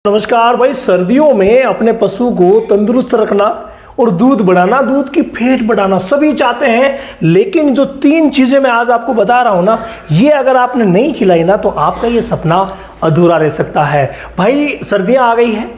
नमस्कार भाई। सर्दियों में अपने पशु को तंदुरुस्त रखना और दूध बढ़ाना, दूध की फेट बढ़ाना सभी चाहते हैं, लेकिन जो 3 चीजें मैं आज आपको बता रहा हूं ना, ये अगर आपने नहीं खिलाई ना तो आपका ये सपना अधूरा रह सकता है। भाई सर्दियां आ गई हैं,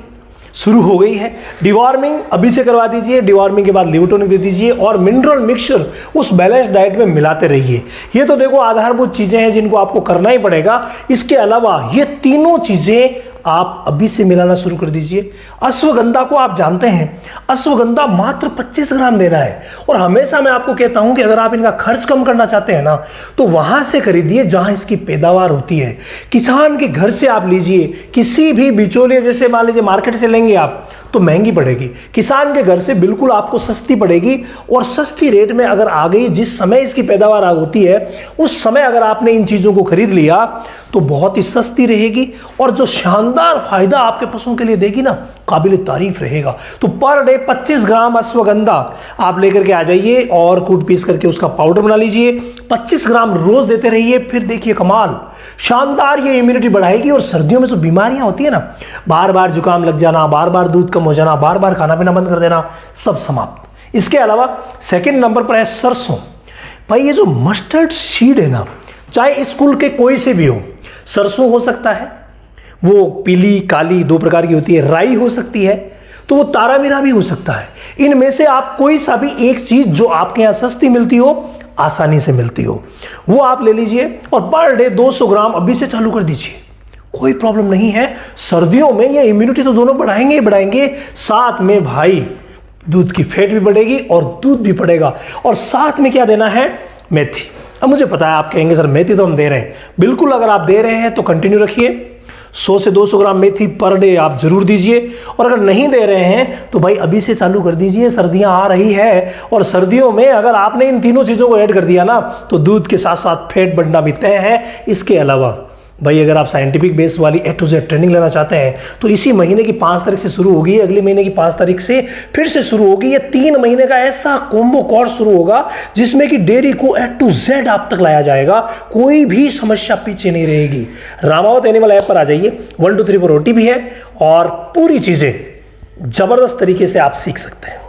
शुरू हो गई है। डिवॉर्मिंग अभी से करवा दीजिए, डिवॉर्मिंग के बाद लिवटोनिक दे दीजिए और मिनरल मिक्सचर उस बैलेंस डाइट में मिलाते रहिए। ये तो देखो आधारभूत चीजें हैं जिनको आपको करना ही पड़ेगा। इसके अलावा ये तीनों चीजें आप अभी से मिलाना शुरू कर दीजिए। अश्वगंधा को आप जानते हैं, अश्वगंधा मात्र 25 ग्राम देना है। और हमेशा मैं आपको कहता हूं कि अगर आप इनका खर्च कम करना चाहते हैं ना तो वहां से खरीदिए जहां इसकी पैदावार होती है। किसान के घर से आप लीजिए, किसी भी बिचौलिए, जैसे मान लीजिए मार्केट से लेंगे आप तो महंगी पड़ेगी, किसान के घर से बिल्कुल आपको सस्ती पड़ेगी। और सस्ती रेट में अगर आ गई, जिस समय इसकी पैदावार होती है उस समय अगर आपने इन चीजों को खरीद लिया तो बहुत ही सस्ती रहेगी और जो शानदार फायदा आपके पशुओं के लिए देगी ना, काबिल तारीफ रहेगा। तो पर डे 25 ग्राम अश्वगंधा आप लेकर के आ जाइए और कूट पीस करके उसका पाउडर बना लीजिए। 25 ग्राम रोज देते रहिए, फिर देखिए कमाल, शानदार ये इम्यूनिटी बढ़ाएगी। और सर्दियों में जो बीमारियां होती है ना, बार बार जुकाम लग जाना, बार बार दूध कम हो जाना, बार बार खाना पीना बंद कर देना, सब समाप्त। इसके अलावा सेकेंड नंबर पर है सरसों। भाई ये जो मस्टर्ड सीड है ना, चाहे स्कूल के कोई से भी हो, सरसों हो सकता है, वो पीली काली 2 प्रकार की होती है, राई हो सकती है, तो वो तारामीरा भी हो सकता है। इनमें से आप कोई सा भी एक चीज जो आपके यहां सस्ती मिलती हो, आसानी से मिलती हो, वो आप ले लीजिए और पर डे 200 ग्राम अभी से चालू कर दीजिए। कोई प्रॉब्लम नहीं है। सर्दियों में ये इम्यूनिटी तो दोनों बढ़ाएंगे ही बढ़ाएंगे, साथ में भाई दूध की फैट भी बढ़ेगी और दूध भी बढ़ेगा। और साथ में क्या देना है? मेथी। अब मुझे पता है आप कहेंगे सर मेथी तो हम दे रहे हैं, बिल्कुल। अगर आप दे रहे हैं तो कंटिन्यू रखिए। 100 से 200 ग्राम मेथी पर डे आप जरूर दीजिए। और अगर नहीं दे रहे हैं तो भाई अभी से चालू कर दीजिए, सर्दियां आ रही है और सर्दियों में अगर आपने इन तीनों चीजों को ऐड कर दिया ना तो दूध के साथ साथ फैट बढ़ना भी तय है। इसके अलावा भाई अगर आप साइंटिफिक बेस वाली A to Z ट्रेनिंग लेना चाहते हैं तो इसी महीने की 5 तारीख से शुरू होगी, अगले महीने की 5 तारीख से फिर से शुरू होगी। ये 3 महीने का ऐसा कॉम्बो कोर्स शुरू होगा जिसमें कि डेयरी को A to Z आप तक लाया जाएगा, कोई भी समस्या पीछे नहीं रहेगी। रामावत एनिमल ऐप पर आ जाइए, 1 2 3 4 OTP है और पूरी चीजें जबरदस्त तरीके से आप सीख सकते हैं।